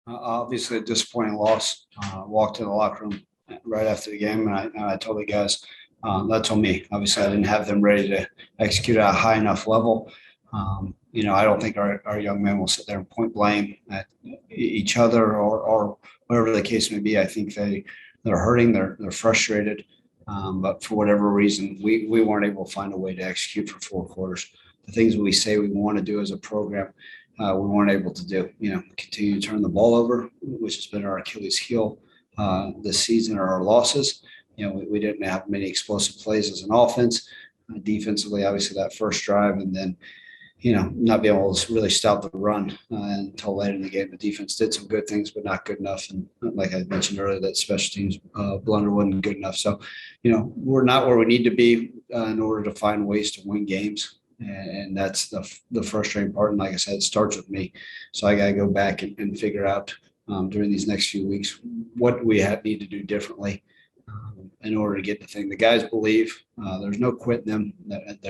Obviously, a disappointing loss. Walked to the locker room right after the game, and I told the guys that's on me. Obviously, I didn't have them ready to execute at a high enough level. I don't think our young men will sit there and point blame at each other or whatever the case may be. I think they're hurting, they're frustrated, but for whatever reason, we weren't able to find a way to execute for 4 quarters. The things we say we want to do as a program, we weren't able to do. Continue to turn the ball over, which has been our Achilles heel this season, or our losses. We didn't have many explosive plays as an offense. Defensively, obviously, that first drive, and then not be able to really stop the run until late in the game. The defense did some good things, but not good enough. And like I mentioned earlier, that special teams blunder wasn't good enough. So, we're not where we need to be in order to find ways to win games. And that's the frustrating part. And like I said, it starts with me. So I got to go back and figure out during these next few weeks what we need to do differently in order to get the thing. The guys believe there's no quitting them. That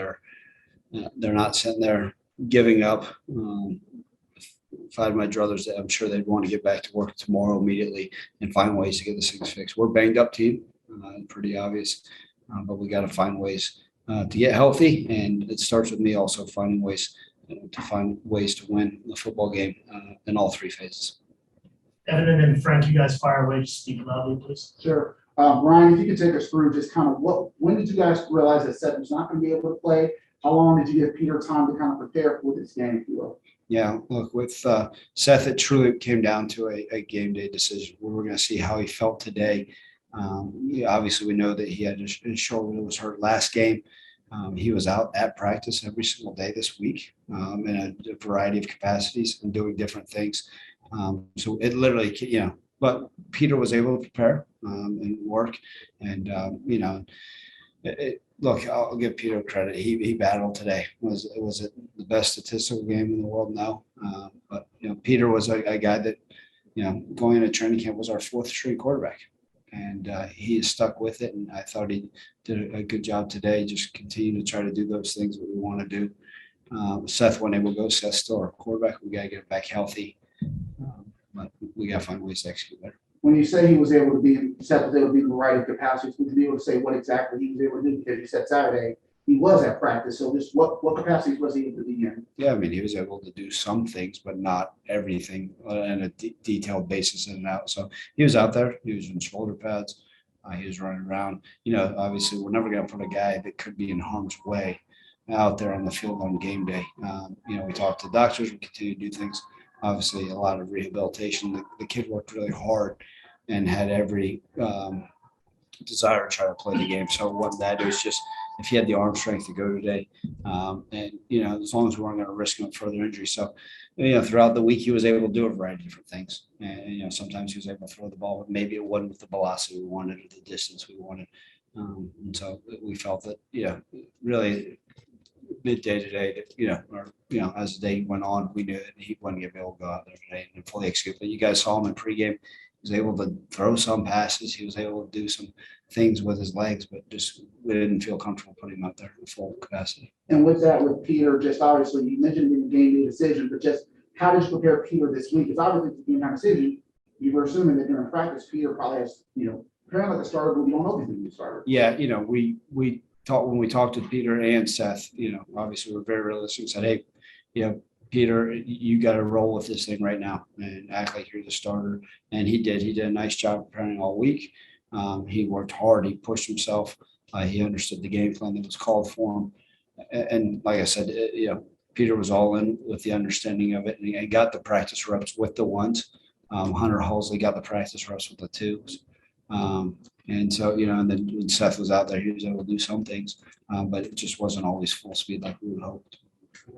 they're not sitting there giving up. If I had my druthers, I'm sure they'd want to get back to work tomorrow immediately and find ways to get this thing fixed. We're a banged up team, pretty obvious, but we got to find ways to get healthy, and it starts with me also finding ways to win the football game in all 3 phases. Evan and then Frank, you guys fire away. Just speak loudly, please. Sure. Ryan, if you could take us through just kind of when did you guys realize that Seth was not going to be able to play? How long did you give Peter time to kind of prepare for this game, if you will? Yeah, look, with Seth, it truly came down to a game day decision. We were going to see how he felt today. Obviously, we know that he had his shoulder was hurt last game. He was out at practice every single day this week in a variety of capacities and doing different things. So it literally, but Peter was able to prepare and work. And, look, I'll give Peter credit. He battled today. Was it the best statistical game in the world? No. But, Peter was a guy that, going into training camp was our 4th string quarterback. And he is stuck with it. And I thought he did a good job today, just continue to try to do those things that we want to do. Seth wasn't able to go. Seth's still our quarterback. We got to get him back healthy. But we got to find ways to execute better. When you say he was able to be, Seth was able to be in the right capacities, would you be able to say what exactly he was able to do? Because you said Saturday he was at practice. So just what capacities was he able to be in? Yeah, I mean, he was able to do some things, but not everything on a detailed basis in and out. So he was out there. He was in shoulder pads. He was running around. Obviously, we're never going to put a guy that could be in harm's way out there on the field on game day. We talked to doctors. We continue to do things. Obviously, a lot of rehabilitation. The kid worked really hard and had every desire to try to play the game. So it wasn't that. It was just if he had the arm strength to go today. As long as we weren't going to risk him further injury. So, throughout the week, he was able to do a variety of different things. And, sometimes he was able to throw the ball, but maybe it wasn't with the velocity we wanted or the distance we wanted. And so we felt that, really midday today, as the day went on, we knew that he wasn't going to be able to go out there today and fully execute. But you guys saw him in pregame. He was able to throw some passes. He was able to do some things with his legs, but just we didn't feel comfortable putting him out there in full capacity. And with that, with Peter, just obviously you mentioned in the game day decision, but just how did you prepare Peter this week? Because obviously it's a game time decision. You were assuming that during practice, Peter probably has, preparing like a starter, but we don't know if he's going to be a starter. Yeah, we talked when we talked to Peter and Seth. Obviously we're very realistic and said, hey, Peter, you got to roll with this thing right now and act like you're the starter. And he did. He did a nice job preparing all week. He worked hard. He pushed himself. He understood the game plan that was called for him. And like I said, Peter was all in with the understanding of it, and he got the practice reps with the ones. Hunter Halsley got the practice reps with the twos. And so, and then when Seth was out there, he was able to do some things, but it just wasn't always full speed like we would hoped.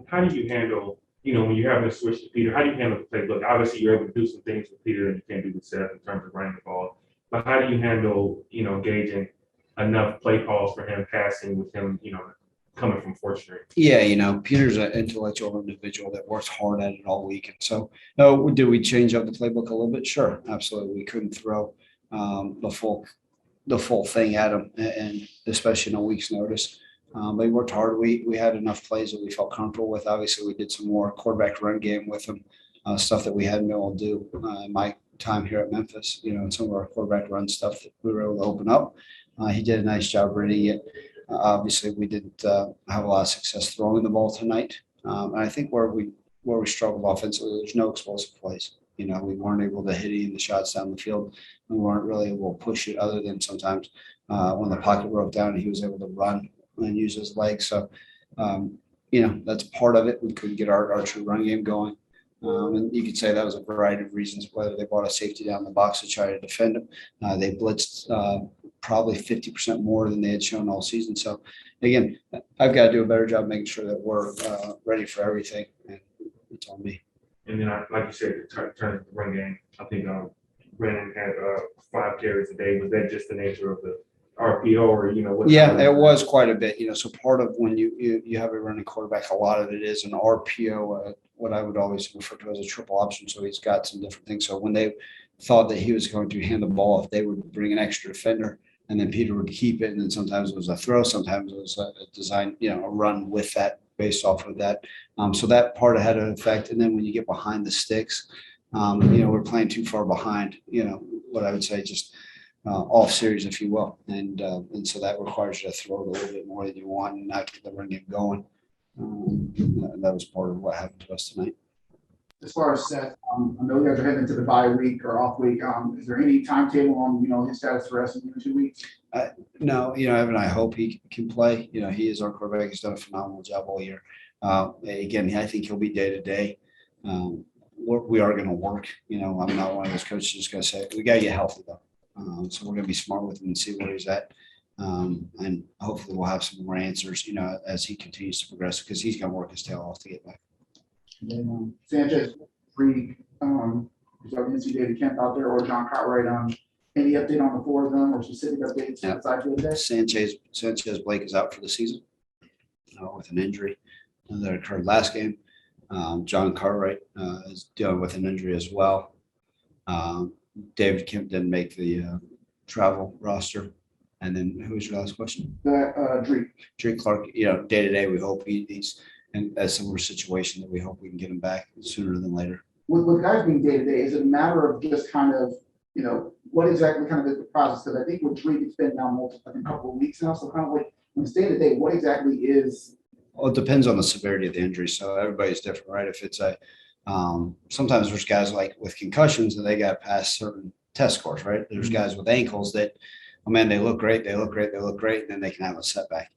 How do you handle, when you're having to switch to Peter, how do you handle the play? Look, obviously you're able to do some things with Peter that you can't do with Seth in terms of running the ball. But how do you handle, gauging enough play calls for him passing with him, coming from fourth string? Yeah, Peter's an intellectual individual that works hard at it all week. And so, did we change up the playbook a little bit? Sure, absolutely. We couldn't throw the full thing at him, and especially in a week's notice. But he worked hard. We had enough plays that we felt comfortable with. Obviously, we did some more quarterback run game with him stuff that we hadn't been able to do in my time here at Memphis, and some of our quarterback run stuff that we were able to open up. He did a nice job reading it. Obviously, we didn't have a lot of success throwing the ball tonight. And I think where we struggled offensively, there's no explosive plays. We weren't able to hit any of the shots down the field. We weren't really able to push it other than sometimes when the pocket broke down and he was able to run and use his legs. So, that's part of it. We couldn't get our true run game going. And you could say that was a variety of reasons, whether they brought a safety down the box to try to defend him. They blitzed probably 50% more than they had shown all season. So, again, I've got to do a better job making sure that we're ready for everything. And it's on me. And then, like you said, turn the run game. I think Brandon had 5 carries a day. Was that just the nature of the RPO, or what? Yeah, it was quite a bit. So part of when you have a running quarterback, a lot of it is an RPO, what I would always refer to as a triple option. So he's got some different things. So when they thought that he was going to hand the ball off, they would bring an extra defender, and then Peter would keep it. And then sometimes it was a throw, sometimes it was a design, a run with that, based off of that. So that part had an effect. And then when you get behind the sticks, we're playing too far behind, what I would say just off series, if you will. And so that requires you to throw it a little bit more than you want and not get the run game going. That was part of what happened to us tonight. As far as Seth, I know you guys are heading into the bye week or off week. Is there any timetable on, his status for us in 2 weeks? No, Evan, I hope he can play. He is our quarterback. He's done a phenomenal job all year. Again, I think he'll be day to day. We are going to work. I'm not one of those coaches just going to say, we got to get healthy, though. So we're going to be smart with him and see where he's at. And hopefully we'll have some more answers, as he continues to progress, because he's going to work his tail off to get back. And then Sanchez, free, is our NC David Kemp out there or John Cartwright? Any update on the 4 of them or specific updates? Yeah. Besides that? Sanchez Blake is out for the season with an injury that occurred last game. John Cartwright is dealing with an injury as well. David Kemp didn't make the travel roster. And then who was your last question? Drake Clark. Day to day, we hope he's in a similar situation that we hope we can get him back sooner than later. With guys being day to day, is it a matter of just kind of, what exactly kind of is the process? Because I think with Drake, it's been now a couple of weeks now. So kind of like when it's day to day, what exactly is? Well, it depends on the severity of the injury. So everybody's different, right? If it's sometimes there's guys like with concussions and they got past certain test scores, right? There's guys with ankles that, they look great, and then they can have a setback.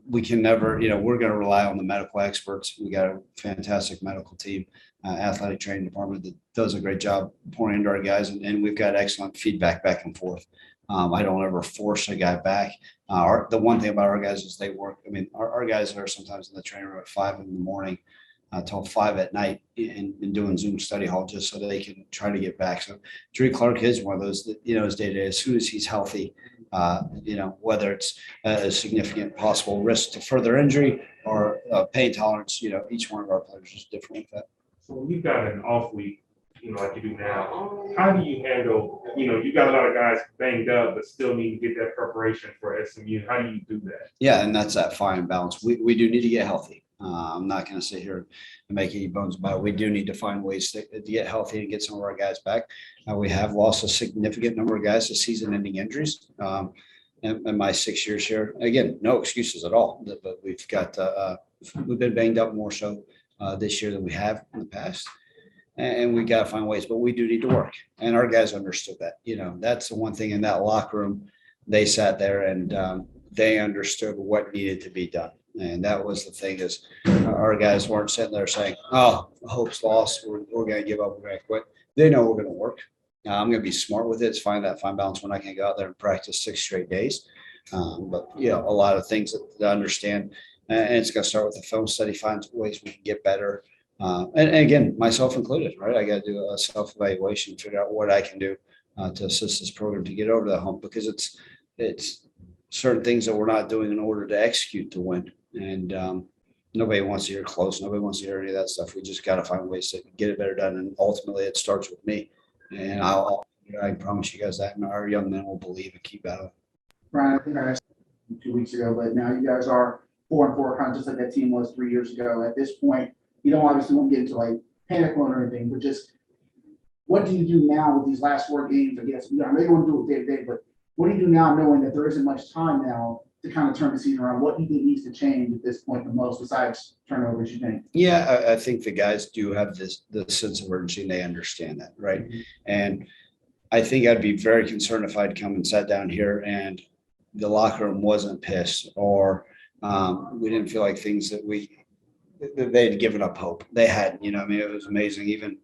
We can never, we're going to rely on the medical experts. We got a fantastic medical team, athletic training department that does a great job pouring into our guys, and we've got excellent feedback back and forth. I don't ever force a guy back. The one thing about our guys is they work. Our guys are sometimes in the training room at 5 a.m. Till 5 p.m. and doing Zoom study hall just so they can try to get back. So Drew Clark is one of those that, his day to day, as soon as he's healthy, whether it's a significant possible risk to further injury or pain tolerance, each one of our players is different with that. So when you've got an off week, like you do now, how do you handle, you got a lot of guys banged up, but still need to get that preparation for SMU. How do you do that? Yeah, and that's that fine balance. We do need to get healthy. I'm not going to sit here and make any bones about it. We do need to find ways to get healthy and get some of our guys back. We have lost a significant number of guys to season-ending injuries. In my 6 years here, again, no excuses at all. But we've got we've been banged up more so this year than we have in the past, and we got to find ways. But we do need to work, and our guys understood that. That's the one thing in that locker room. They sat there and they understood what needed to be done. And that was the thing is our guys weren't sitting there saying, oh, hope's lost. We're going to give up. We're going to quit. They know we're going to work. I'm going to be smart with it. It's find that fine balance when I can go out there and practice 6 straight days. But, a lot of things to understand. And it's going to start with the film study, find ways we can get better. And again, myself included, right? I got to do a self-evaluation, figure out what I can do to assist this program to get over the hump, because it's certain things that we're not doing in order to execute to win. And nobody wants to hear close. Nobody wants to hear any of that stuff. We just got to find ways to get it better done. And ultimately, it starts with me. And I promise you guys that. And our young men will believe and keep at it. Ryan, I think I asked you 2 weeks ago, but now you guys are 4-4, kind of just like that team was 3 years ago. At this point, you don't obviously want to get into like panic mode or anything, but just what do you do now with these last 4 games? I guess, I know you want to do it day to day, but what do you do now knowing that there isn't much time now to kind of turn the season around? What do you think needs to change at this point the most besides turnovers, you think? Yeah, I think the guys do have the sense of urgency and they understand that, right? And I think I'd be very concerned if I'd come and sat down here and the locker room wasn't pissed or we didn't feel like things that they'd given up hope. They hadn't, I mean, it was amazing. Even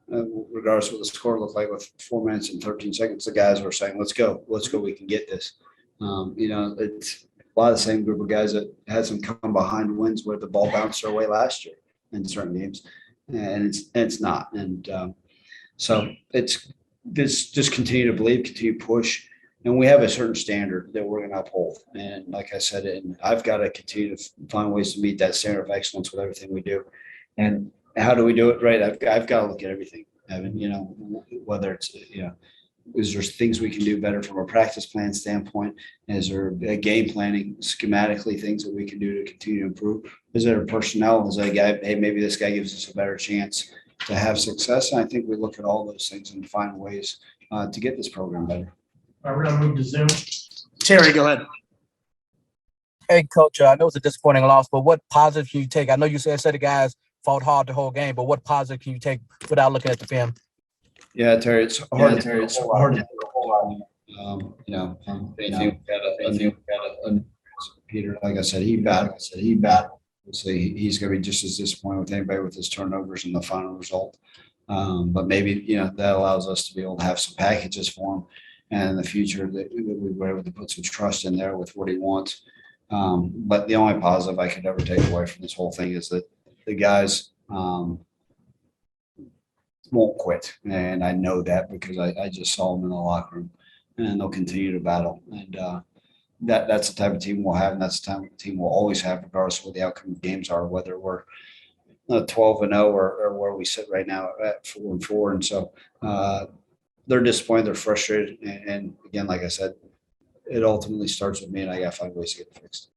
regardless of what the score looked like with 4 minutes and 13 seconds, the guys were saying, let's go, we can get this. It's a lot of the same group of guys that had some come behind wins where the ball bounced their way last year in certain games. And it's not. And so it's just continue to believe, continue to push. And we have a certain standard that we're going to uphold. And like I said, and I've got to continue to find ways to meet that standard of excellence with everything we do. And how do we do it? Right. I've got to look at everything, Evan, whether it's, is there things we can do better from a practice plan standpoint? Is there a game planning schematically things that we can do to continue to improve? Is there a personnel? Is there a guy, hey, maybe this guy gives us a better chance to have success? And I think we look at all those things and find ways to get this program better. All right, we're gonna move to Zoom. Terry, go ahead. Hey, Coach, I know it's a disappointing loss, but what positive can you take? I know you said the guys fought hard the whole game, but what positive can you take without looking at the film? Yeah, Terry, it's hard. It's hard to do a whole lot. Peter, like I said, he battled. So he's going to be just as disappointed with anybody with his turnovers in the final result. But maybe, that allows us to be able to have some packages for him and in the future that we were able to put some trust in there with what he wants. But the only positive I could ever take away from this whole thing is that the guys won't quit. And I know that because I just saw them in the locker room, and they'll continue to battle. And that's the type of team we'll have, and that's the type of team we'll always have, regardless of what the outcome of games are, whether we're 12-0 or where we sit right now at 4-4. And so they're disappointed, they're frustrated. And again, like I said, it ultimately starts with me, and I got to find ways to get it fixed.